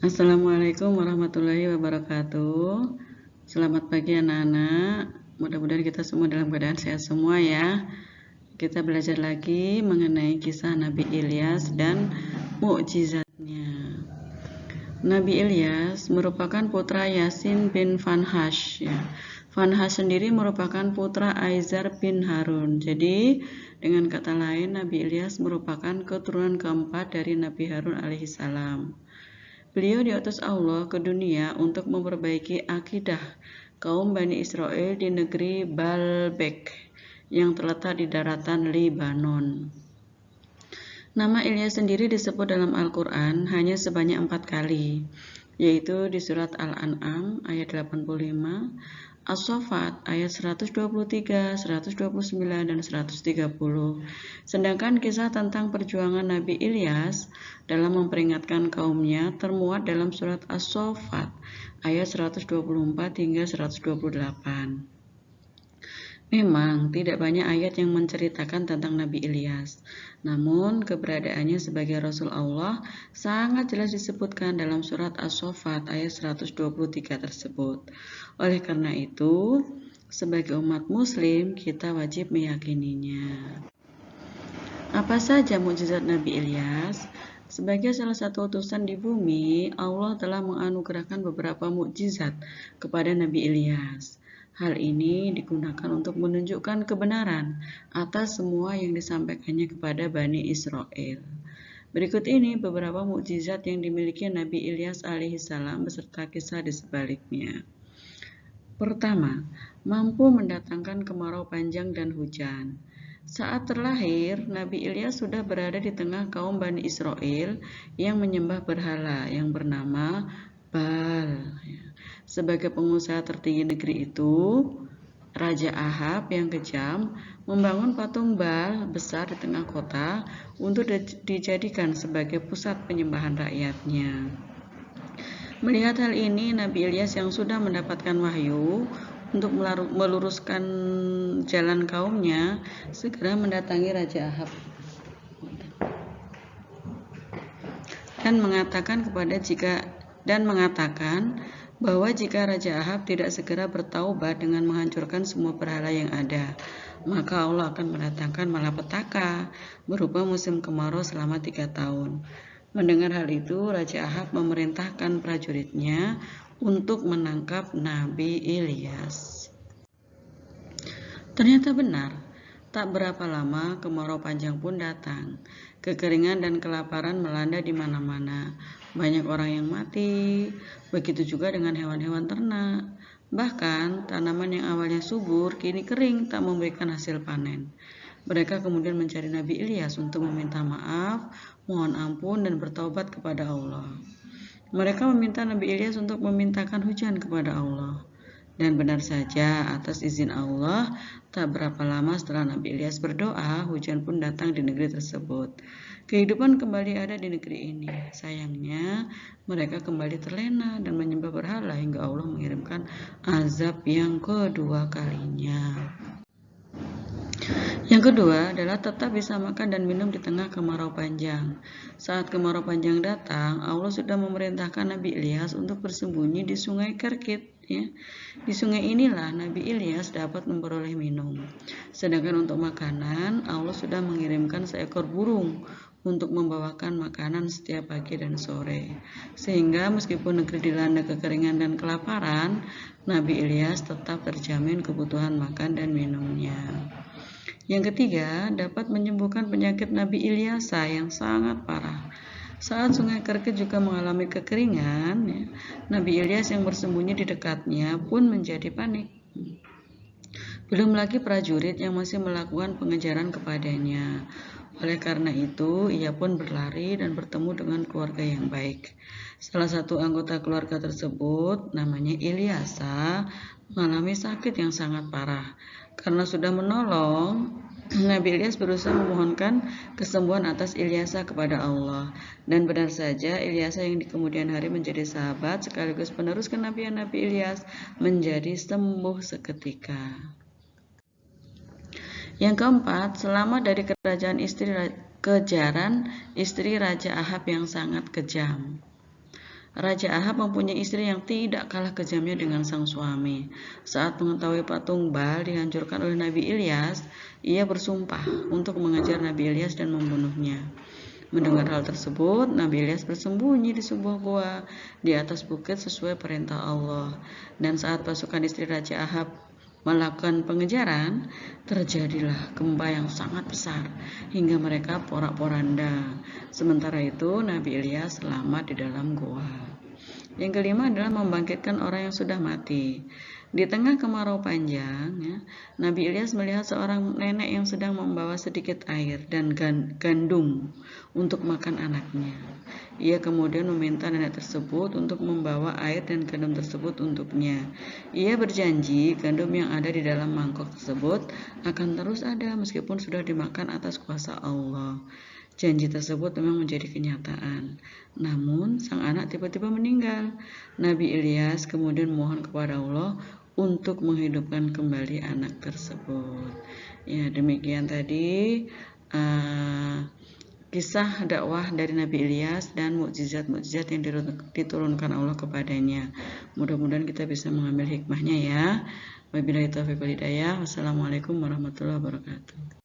Assalamualaikum warahmatullahi wabarakatuh. Selamat pagi anak-anak. Mudah-mudahan kita semua dalam keadaan sehat semua ya. Kita belajar lagi mengenai kisah Nabi Ilyas dan mukjizatnya. Nabi Ilyas merupakan putra Yasin bin Fanhash ya. Fanhash sendiri merupakan putra Aizar bin Harun. Jadi dengan kata lain Nabi Ilyas merupakan keturunan keempat dari Nabi Harun alaihissalam. Beliau diutus Allah ke dunia untuk memperbaiki akidah kaum Bani Israel di negeri Baalbek yang terletak di daratan Libanon. Nama Ilyas sendiri disebut dalam Al-Quran hanya sebanyak 4 kali, yaitu di surat Al-An'am ayat 85, As-Saffat ayat 123, 129, dan 130. Sedangkan kisah tentang perjuangan Nabi Ilyas dalam memperingatkan kaumnya termuat dalam surat As-Saffat ayat 124 hingga 128. Memang tidak banyak ayat yang menceritakan tentang Nabi Ilyas, namun keberadaannya sebagai Rasul Allah sangat jelas disebutkan dalam surat As-Saffat ayat 123 tersebut. Oleh karena itu, sebagai umat muslim kita wajib meyakininya. Apa saja mukjizat Nabi Ilyas? Sebagai salah satu utusan di bumi, Allah telah menganugerahkan beberapa mukjizat kepada Nabi Ilyas. Hal ini digunakan untuk menunjukkan kebenaran atas semua yang disampaikannya kepada Bani Israel. Berikut ini beberapa mukjizat yang dimiliki Nabi Ilyas alaihissalam beserta kisah di sebaliknya. Pertama, mampu mendatangkan kemarau panjang dan hujan. Saat terlahir, Nabi Ilyas sudah berada di tengah kaum Bani Israel yang menyembah berhala yang bernama Baal. Sebagai pengusaha tertinggi negeri itu, Raja Ahab yang kejam membangun patung Baal besar di tengah kota untuk dijadikan sebagai pusat penyembahan rakyatnya. Melihat hal ini, Nabi Ilyas yang sudah mendapatkan wahyu untuk meluruskan jalan kaumnya, segera mendatangi Raja Ahab dan mengatakan bahwa jika Raja Ahab tidak segera bertaubat dengan menghancurkan semua berhala yang ada, maka Allah akan mendatangkan malapetaka berupa musim kemarau selama 3 tahun. Mendengar hal itu, Raja Ahab memerintahkan prajuritnya untuk menangkap Nabi Ilyas. Ternyata benar, tak berapa lama kemarau panjang pun datang. Kekeringan dan kelaparan melanda di mana-mana. Banyak orang yang mati, begitu juga dengan hewan-hewan ternak. Bahkan tanaman yang awalnya subur kini kering tak memberikan hasil panen. Mereka kemudian mencari Nabi Ilyas untuk meminta maaf, mohon ampun dan bertaubat kepada Allah. Mereka meminta Nabi Ilyas untuk memintakan hujan kepada Allah. Dan benar saja, atas izin Allah, tak berapa lama setelah Nabi Ilyas berdoa, hujan pun datang di negeri tersebut. Kehidupan kembali ada di negeri ini. Sayangnya, mereka kembali terlena dan menyembah berhala hingga Allah mengirimkan azab yang kedua kalinya. Yang kedua adalah tetap bisa makan dan minum di tengah kemarau panjang. Saat kemarau panjang datang, Allah sudah memerintahkan Nabi Ilyas untuk bersembunyi di sungai Kerkit. Ya. Di sungai inilah Nabi Ilyas dapat memperoleh minum. Sedangkan untuk makanan, Allah sudah mengirimkan seekor burung untuk membawakan makanan setiap pagi dan sore. Sehingga meskipun negeri dilanda kekeringan dan kelaparan, Nabi Ilyas tetap terjamin kebutuhan makan dan minumnya. Yang ketiga, dapat menyembuhkan penyakit Nabi Ilyas yang sangat parah. Saat sungai Kerkit juga mengalami kekeringan, ya, Nabi Ilyas yang bersembunyi di dekatnya pun menjadi panik. Belum lagi prajurit yang masih melakukan pengejaran kepadanya. Oleh karena itu, ia pun berlari dan bertemu dengan keluarga yang baik. Salah satu anggota keluarga tersebut, namanya Ilyasa, mengalami sakit yang sangat parah. Karena sudah menolong, Nabi Ilyas berusaha memohonkan kesembuhan atas Ilyasa kepada Allah. Dan benar saja, Ilyasa yang di kemudian hari menjadi sahabat sekaligus penerus kenabian Nabi Ilyas menjadi sembuh seketika. Yang keempat, selamat dari kejaran istri Raja Ahab yang sangat kejam. Raja Ahab mempunyai istri yang tidak kalah kejamnya dengan sang suami. Saat mengetahui patung Baal dihancurkan oleh Nabi Ilyas, ia bersumpah untuk mengejar Nabi Ilyas dan membunuhnya. Mendengar hal tersebut, Nabi Ilyas bersembunyi di sebuah gua di atas bukit sesuai perintah Allah. Dan saat pasukan istri Raja Ahab melakukan pengejaran, terjadilah gempa yang sangat besar hingga mereka porak-poranda. Sementara itu, Nabi Ilyas selamat di dalam gua. Yang kelima adalah membangkitkan orang yang sudah mati. Di tengah kemarau panjang, Nabi Ilyas melihat seorang nenek yang sedang membawa sedikit air dan gandum untuk makan anaknya. Ia kemudian meminta nenek tersebut untuk membawa air dan gandum tersebut untuknya. Ia berjanji gandum yang ada di dalam mangkok tersebut akan terus ada meskipun sudah dimakan atas kuasa Allah. Janji tersebut memang menjadi kenyataan. Namun, sang anak tiba-tiba meninggal. Nabi Ilyas kemudian mohon kepada Allah untuk menghidupkan kembali anak tersebut. Ya, demikian tadi kisah dakwah dari Nabi Ilyas dan mukjizat-mukjizat yang diturunkan Allah kepadanya. Mudah-mudahan kita bisa mengambil hikmahnya ya. Wabillahi taufiq wal hidayah. Wassalamualaikum warahmatullahi wabarakatuh.